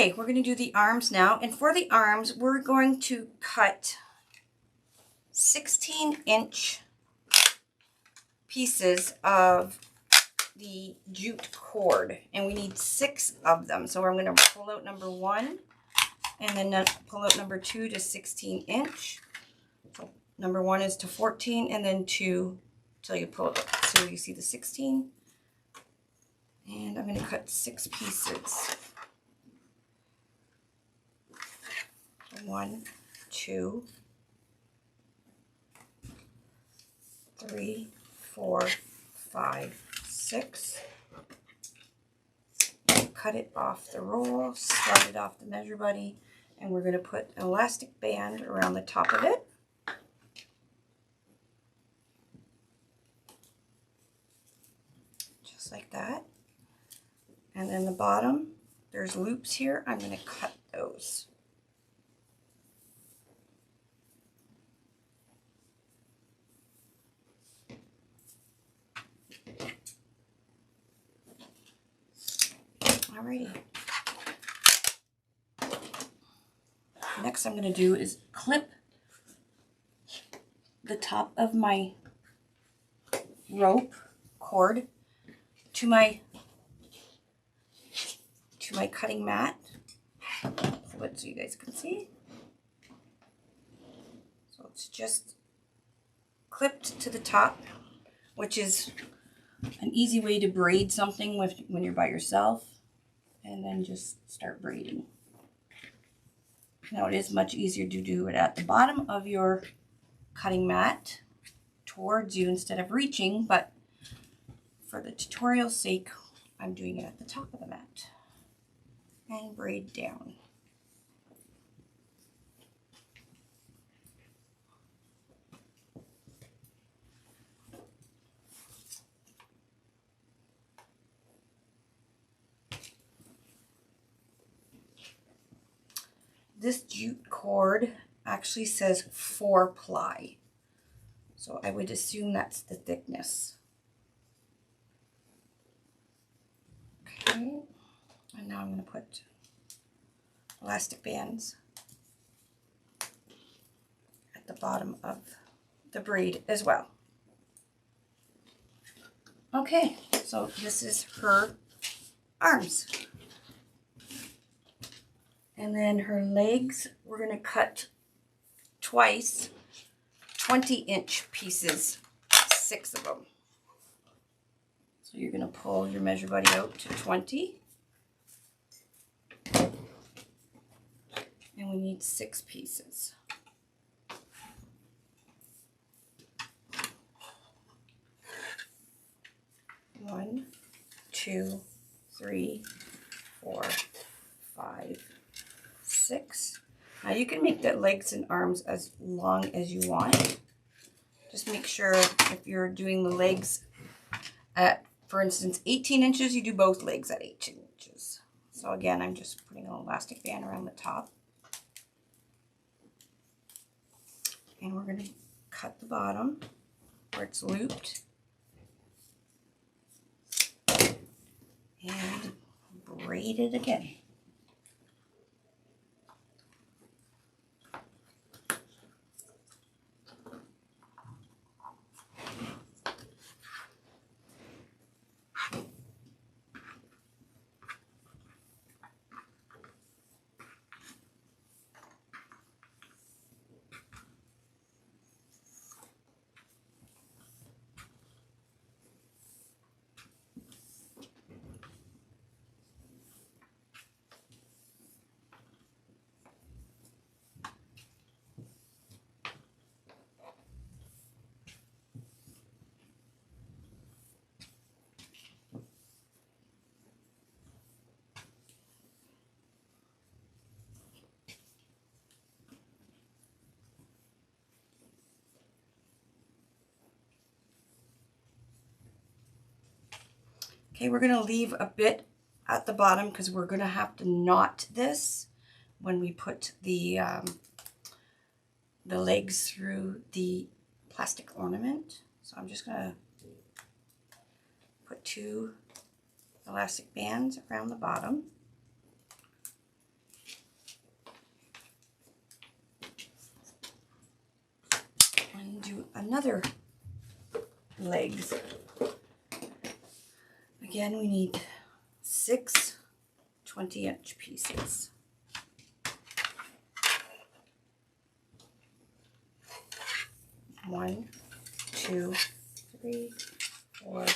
Okay, we're going to do the arms now. And for the arms, we're going to cut 16-inch pieces of the jute cord. And we need 6 of them. So I'm going to pull out number 1 and then pull out number 2 to 16-inch. So number 1 is to 14 and then 2 till you pull it up. So you see the 16. And I'm going to cut 6 pieces. 1, 2, 3, 4, 5, 6. Cut it off the roll, slide it off the measure buddy, and we're going to put an elastic band around the top of it. Just like that. And then the bottom, there's loops here. I'm going to cut those. Alrighty. Next I'm going to do is clip the top of my rope cord to my cutting mat. Flip it so you guys can see. So it's just clipped to the top, which is an easy way to braid something when you're by yourself. And then just start braiding. Now it is much easier to do it at the bottom of your cutting mat towards you instead of reaching, but for the tutorial's sake, I'm doing it at the top of the mat. And braid down. This jute cord actually says 4-ply, so I would assume that's the thickness. Okay, and now I'm going to put elastic bands at the bottom of the braid as well. Okay, so this is her arms. And then her legs, we're going to cut twice, 20-inch pieces, 6 of them. So you're going to pull your measure buddy out to 20. And we need 6 pieces. 1, 2, 3, 4, 5, 6. Now you can make the legs and arms as long as you want. Just make sure if you're doing the legs at, for instance, 18 inches, you do both legs at 18 inches. So again, I'm just putting an elastic band around the top. And we're going to cut the bottom where it's looped. And braid it again. Okay, we're going to leave a bit at the bottom because we're going to have to knot this when we put the legs through the plastic ornament. So I'm just going to put 2 elastic bands around the bottom. and do another legs. Again, we need 6 20-inch pieces. One, two, three, four,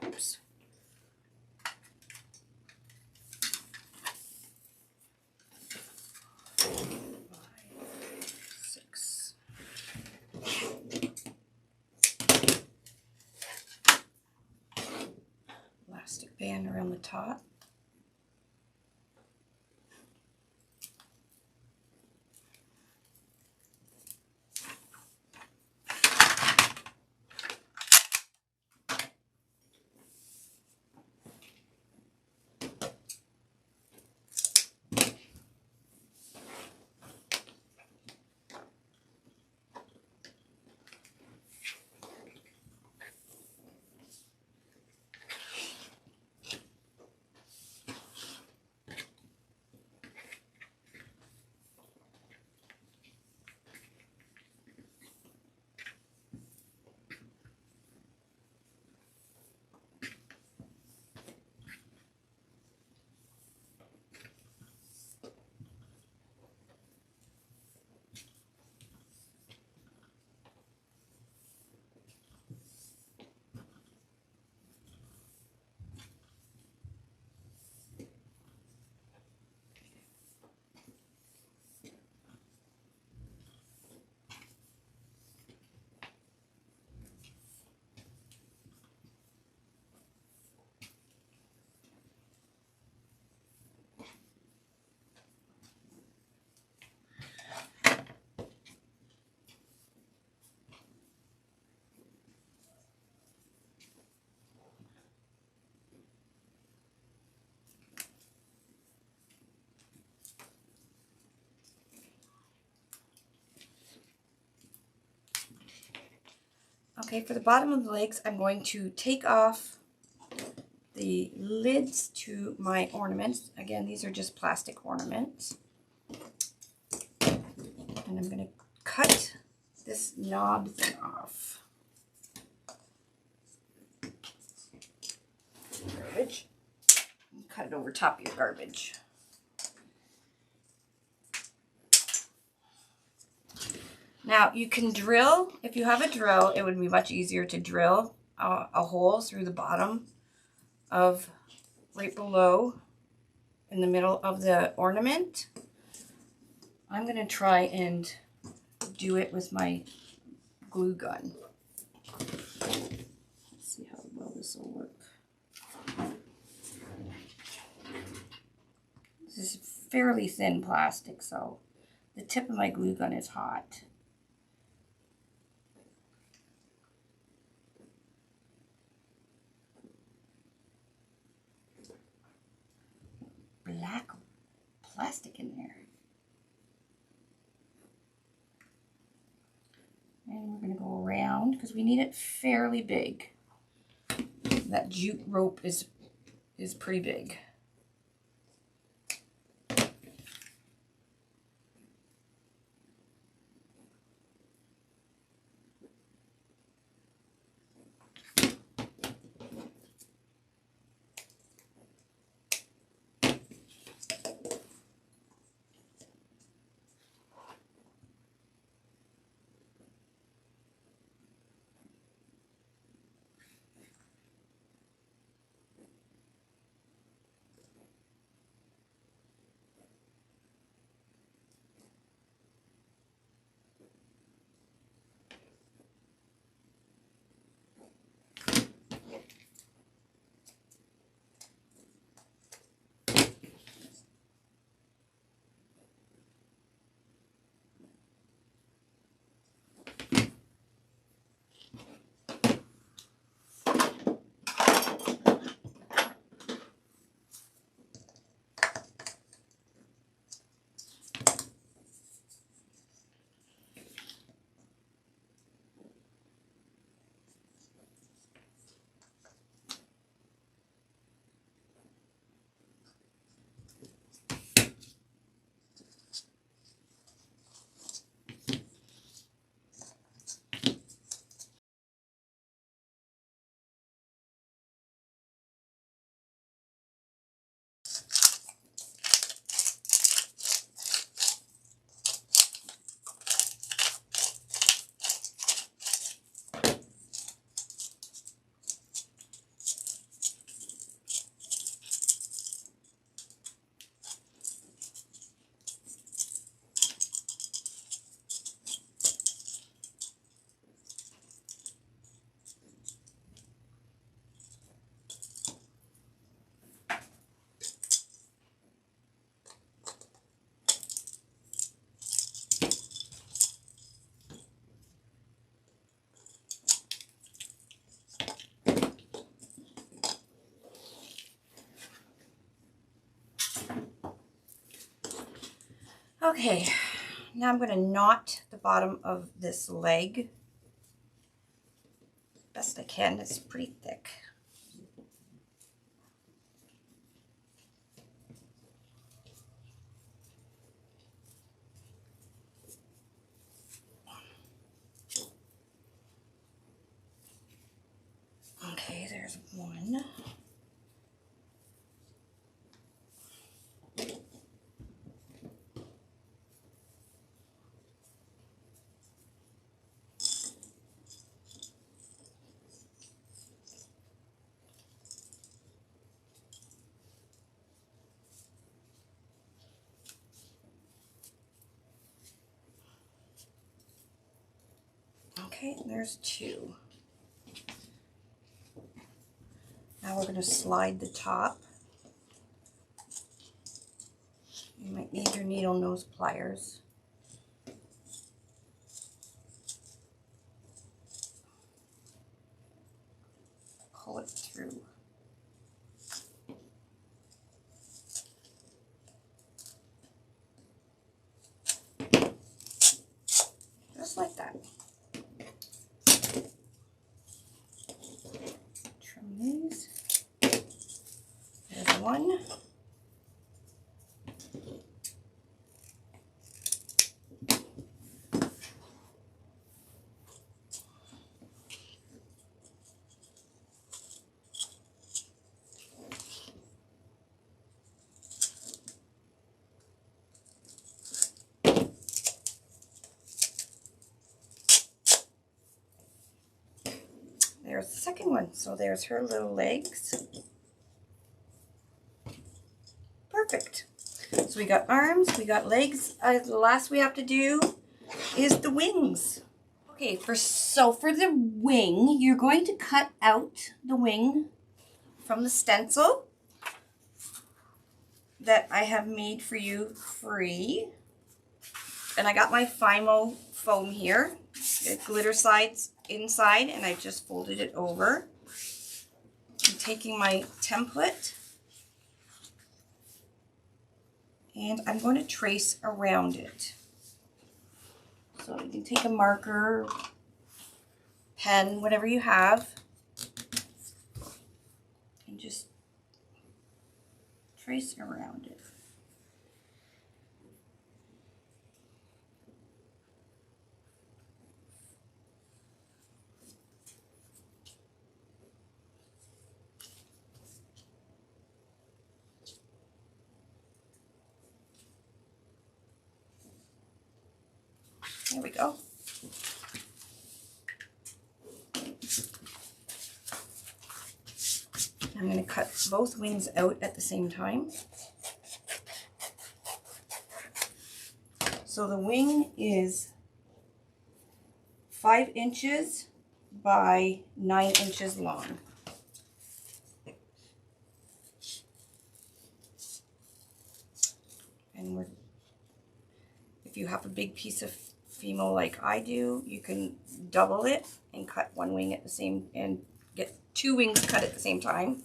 oops. 5, 6. Elastic band around the top. Okay, for the bottom of the legs, I'm going to take off the lids to my ornaments. Again, these are just plastic ornaments. And I'm going to cut this knob thing off. Garbage. Cut it over top of your garbage. Now you can drill, if you have a drill, it would be much easier to drill a hole through the bottom of right below in the middle of the ornament. I'm going to try and do it with my glue gun. Let's see how well this will work. This is fairly thin plastic, so the tip of my glue gun is hot. Black plastic in there. And we're going to go around because we need it fairly big. That jute rope is pretty big. Okay, now I'm going to knot the bottom of this leg best I can. It's pretty thick. Okay, there's one. Okay, there's two. Now we're going to slide the top. You might need your needle nose pliers. Pull it through. Just like that. Trim these. There's one. There's the second one. So there's her little legs. Perfect. So we got arms, we got legs. The last we have to do is the wings. Okay, for the wing, you're going to cut out the wing from the stencil that I have made for you free. And I got my Fimo foam here. It glitter slides inside, and I just folded it over. I'm taking my template, and I'm going to trace around it. So you can take a marker, pen, whatever you have, and just trace around it. There we go. I'm going to cut both wings out at the same time. So the wing is 5 inches by 9 inches long. And if you have a big piece of Fimo like I do, you can double it and cut one wing at the same, and get 2 wings cut at the same time,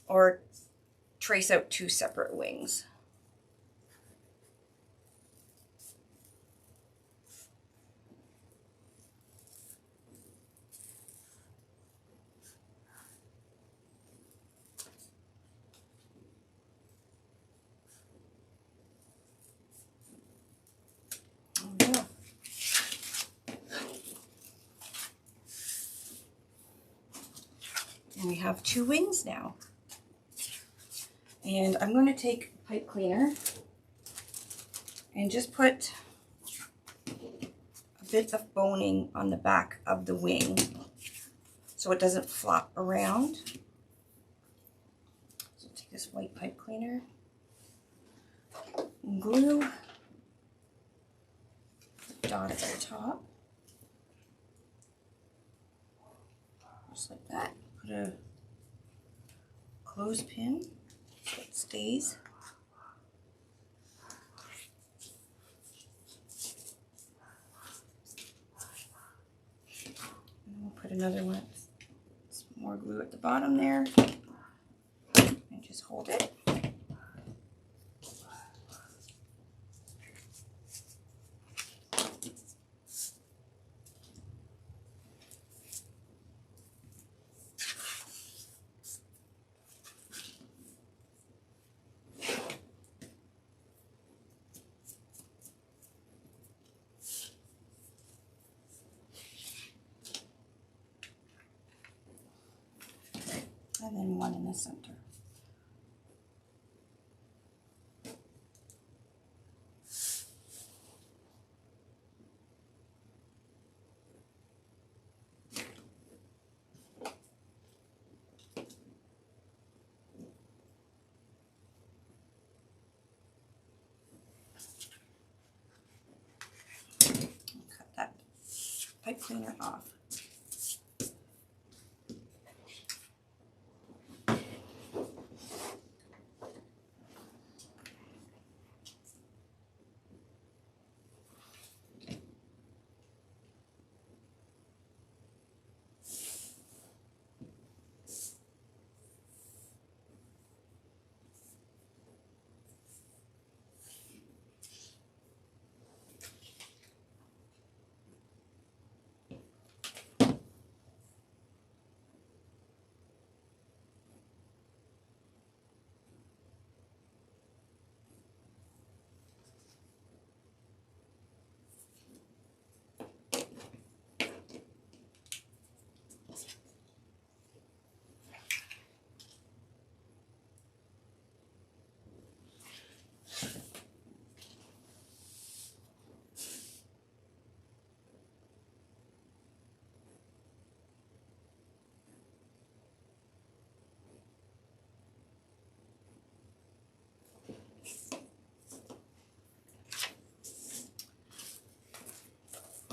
or trace out 2 separate wings. Yeah. And we have 2 wings now. And I'm going to take a pipe cleaner and just put a bit of boning on the back of the wing so it doesn't flop around. So take this white pipe cleaner and glue the dots at the top. Just like that. Put a clothespin so it stays. And we'll put another one, some more glue at the bottom there, and just hold it. and then one in the center. Cut that pipe cleaner off.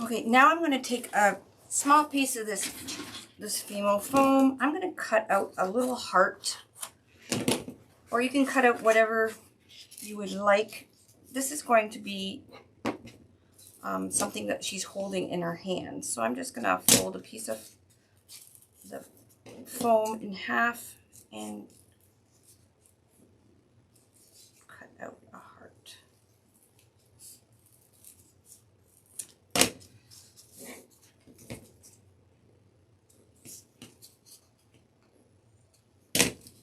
Okay, now I'm going to take a small piece of this Fimo foam. I'm going to cut out a little heart, or you can cut out whatever you would like. This is going to be something that she's holding in her hand. So I'm just going to fold a piece of the foam in half and cut out a heart.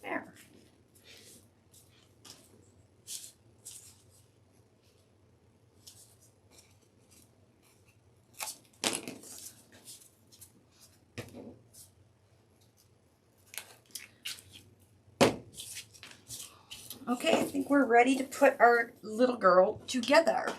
There. Okay, I think we're ready to put our little girl together.